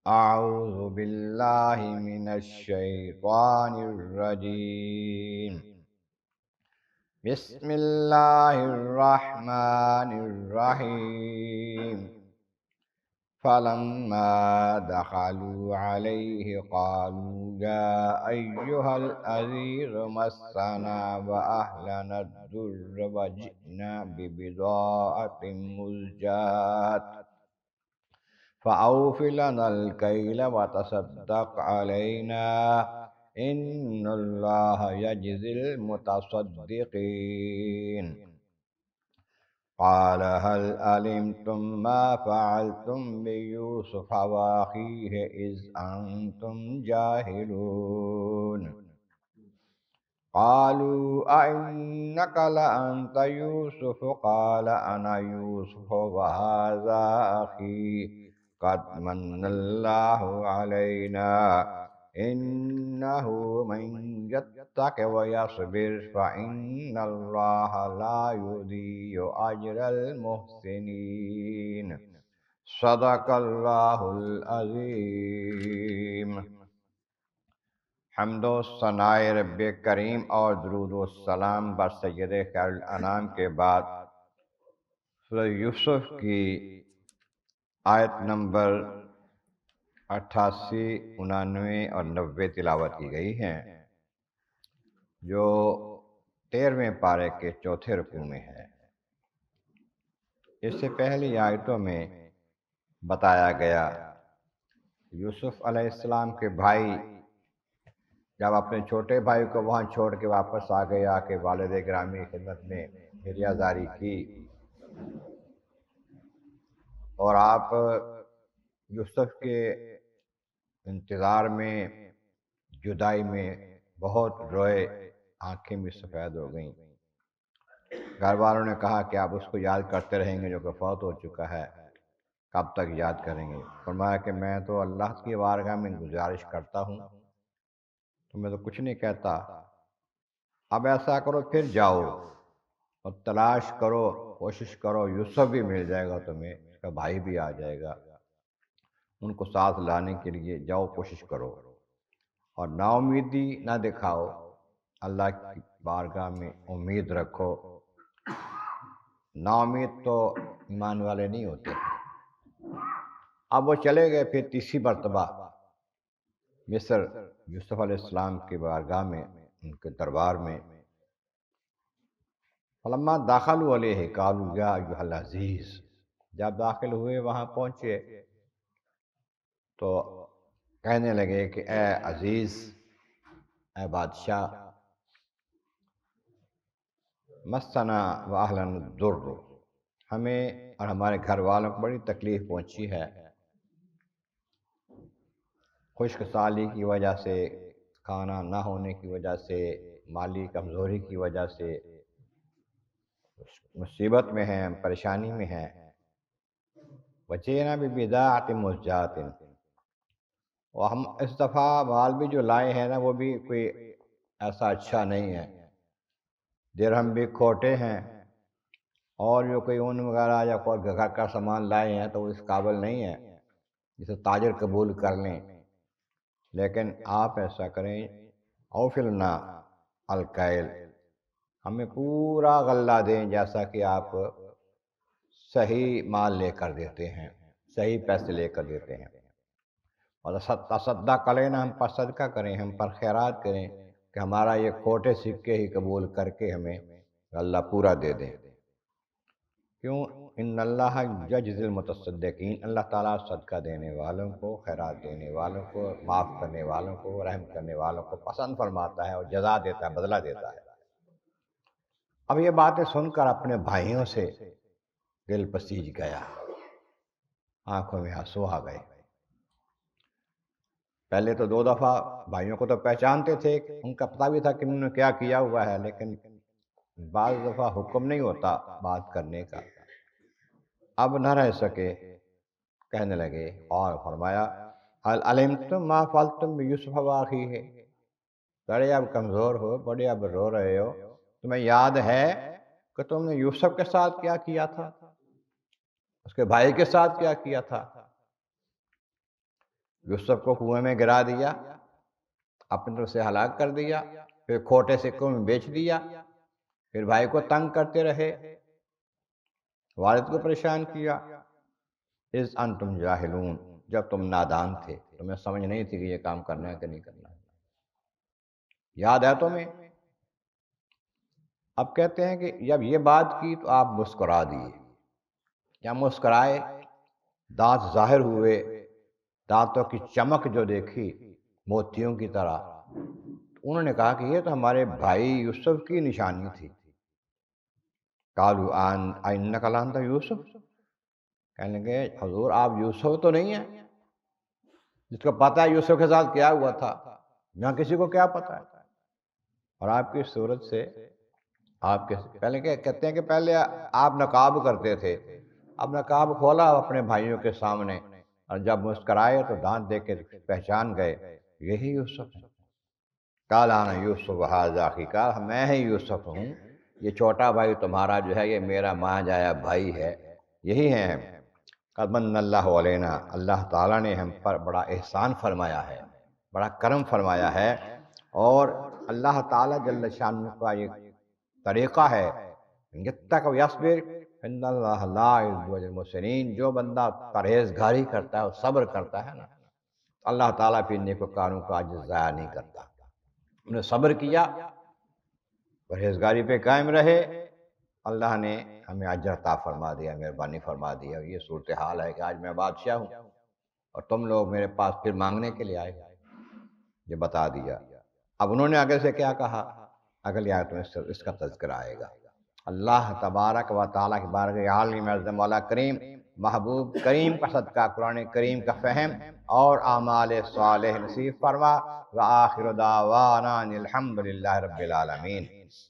اعوذ باللہ من الشیطان الرجیم بسم اللہ الرحمن الرحیم فلما دخلوا عليه قالوا يا أيها العزيز مسنا وأهلنا الضر وجئنا ببضاعة مزجاة فأوف لنا الكيل وتصدق علينا إن الله يجزي المتصدقين قال هل علمتم ما فعلتم بيوسف وأخيه إذ أنتم جاهلون قالوا أئنك لأنت يوسف قال أنا يوسف وهذا أخي قد من الله علينا إنه من يتق ويصبر فإن الله لا يضيع أجر المحسنين صدق الله العظيم۔ حمد و ثنائے رب کریم اور درود و السلام بر سید خیر الانام کے بعد سورہ یوسف کی آیت نمبر 88، 89 اور 90 تلاوت کی گئی ہیں، جو 13ویں پارے کے چوتھے رکوع میں ہے۔ اس سے پہلی آیتوں میں بتایا گیا یوسف علیہ السلام کے بھائی جب اپنے چھوٹے بھائی کو وہاں چھوڑ کے واپس آ گئے، آ کے والد گرامی کی خدمت میں ہریہ زاری کی، اور آپ یوسف کے انتظار میں، جدائی میں بہت روئے، آنکھیں بھی سفید ہو گئیں۔ گھر والوں نے کہا کہ آپ اس کو یاد کرتے رہیں گے جو کہ فوت ہو چکا ہے، کب تک یاد کریں گے؟ فرمایا کہ میں تو اللہ کی بارگاہ میں گزارش کرتا ہوں، تمہیں تو کچھ نہیں کہتا، اب ایسا کرو پھر جاؤ اور تلاش کرو، کوشش کرو، یوسف بھی مل جائے گا تمہیں، اس کا بھائی بھی آ جائے گا، ان کو ساتھ لانے کے لیے جاؤ، کوشش کرو، اور نا امیدی نہ دکھاؤ، اللہ کی بارگاہ میں امید رکھو۔ نا امید تو ایمان والے نہیں ہوتے۔ اب وہ چلے گئے پھر تیسری مرتبہ مصر، یوسف علیہ السلام کی بارگاہ میں، ان کے دربار میں۔ فلما داخلوا علیہ قالوا یا ایھا العزیز، جب داخل ہوئے، وہاں پہنچے تو کہنے لگے کہ اے عزیز، اے بادشاہ، مسنا واہلنا الضر، ہمیں اور ہمارے گھر والوں کو بڑی تکلیف پہنچی ہے، خشک سالی کی وجہ سے، کھانا نہ ہونے کی وجہ سے، مالی کمزوری کی وجہ سے مصیبت میں ہیں، پریشانی میں ہیں۔ وجئنا ببضاعۃ مزجاۃ، اور ہم اس دفعہ مال بھی جو لائے ہیں نا، وہ بھی کوئی ایسا اچھا نہیں ہے، درہم بھی کھوٹے ہیں، اور جو کوئی اون وغیرہ یا کوئی گھر کا سامان لائے ہیں تو وہ اس قابل نہیں ہے جسے تاجر قبول کر لیں، لیکن آپ ایسا کریں، اوفلنا الکیل، ہمیں پورا غلہ دیں، جیسا کہ آپ صحیح مال لے کر دیتے ہیں، صحیح پیسے لے کر دیتے ہیں، اور تصدق علینا، ہم پر صدقہ کریں، ہم پر خیرات کریں، کہ ہمارا یہ کھوٹے سکے ہی قبول کر کے ہمیں اللہ پورا دے دیں۔ کیوں؟ ان اللہ یجزی المتصدقین، اللہ تعالیٰ صدقہ دینے والوں کو، خیرات دینے والوں کو، معاف کرنے والوں کو، رحم کرنے والوں کو پسند فرماتا ہے اور جزا دیتا ہے، بدلہ دیتا ہے۔ اب یہ باتیں سن کر اپنے بھائیوں سے دل پسیج گیا، آنکھوں میں آنسو آ گئے۔ پہلے تو 2 دفعہ بھائیوں کو تو پہچانتے تھے، ان کا پتہ بھی تھا کہ انہوں نے کیا کیا ہوا ہے، لیکن بعض دفعہ حکم نہیں ہوتا بات کرنے کا۔ اب نہ رہ سکے، کہنے لگے، اور فرمایا هل علمتم ما فعلتم بیوسف واخیہ، بڑے اب کمزور ہو، بڑے اب رو رہے ہو، تمہیں یاد ہے کہ تم نے یوسف کے ساتھ کیا کیا تھا، اس کے بھائی کے ساتھ کیا کیا تھا؟ یوسف کو کنویں میں گرا دیا، اپنی طرف سے ہلاک کر دیا، پھر کھوٹے سکوں میں بیچ دیا، پھر بھائی کو تنگ کرتے رہے، والد کو پریشان کیا۔ اذ انتم جاہلون، جب تم نادان تھے، تمہیں سمجھ نہیں تھی کہ یہ کام کرنا ہے کہ نہیں کرنا ہے۔ یاد ہے تمہیں؟ اب کہتے ہیں کہ جب یہ بات کی تو آپ مسکرا دیے۔ کیا مسکرائے؟ دانت ظاہر ہوئے، دانتوں کی چمک جو دیکھی موتیوں کی طرح، انہوں نے کہا کہ یہ تو ہمارے بھائی یوسف کی نشانی تھی۔ قالوا انک لانت یوسف، کہنے لگے حضور آپ یوسف تو نہیں ہیں، جس کو پتہ ہے یوسف کے ساتھ کیا ہوا تھا، یہاں کسی کو کیا پتہ ہے؟ اور آپ کی صورت سے آپ کے پہلے کہتے ہیں کہ پہلے آپ نقاب کرتے تھے، اب نقاب کھولا اپنے بھائیوں کے سامنے، اور جب مسکرائے تو دانت دیکھ کے پہچان گئے یہی یوسف ہے۔ قال انا یوسف ھذا اخی، کہا میں ہی یوسف ہوں، یہ چھوٹا بھائی تمہارا جو ہے یہ میرا ماں جایا بھائی ہے، یہی ہیں ہم۔ قد من اللہ علینا، اللہ تعالیٰ نے ہم پر بڑا احسان فرمایا ہے، بڑا کرم فرمایا ہے۔ اور اللہ تعالیٰ جل شانہ کا یہ طریقہ ہے، یتق و یصبر ان اللہ لا یحب المحسنین، جو بندہ پرہیزگاری کرتا ہے اور صبر کرتا ہے نا، اللہ تعالیٰ پھر نیکوکاروں کا اجر ضائع نہیں کرتا۔ انہوں نے صبر کیا، پرہیزگاری پہ قائم رہے، اللہ نے ہمیں اجر عطا فرما دیا، مہربانی فرما دیا۔ یہ صورتحال ہے کہ آج میں بادشاہ ہوں اور تم لوگ میرے پاس پھر مانگنے کے لیے آئے، یہ بتا دیا۔ اب انہوں نے آگے سے کیا کہا، اگلی آیت میں اس کا تذکرہ آئے گا۔ اللہ تبارک و تعالیٰ کی بارگاہ عالم اعظم والا کریم، محبوب کریم کا صدقہ قرآن کریم کا فہم اور اعمال صالح نصیب فرما۔ وآخر دعوانا الحمد للہ رب العالمین۔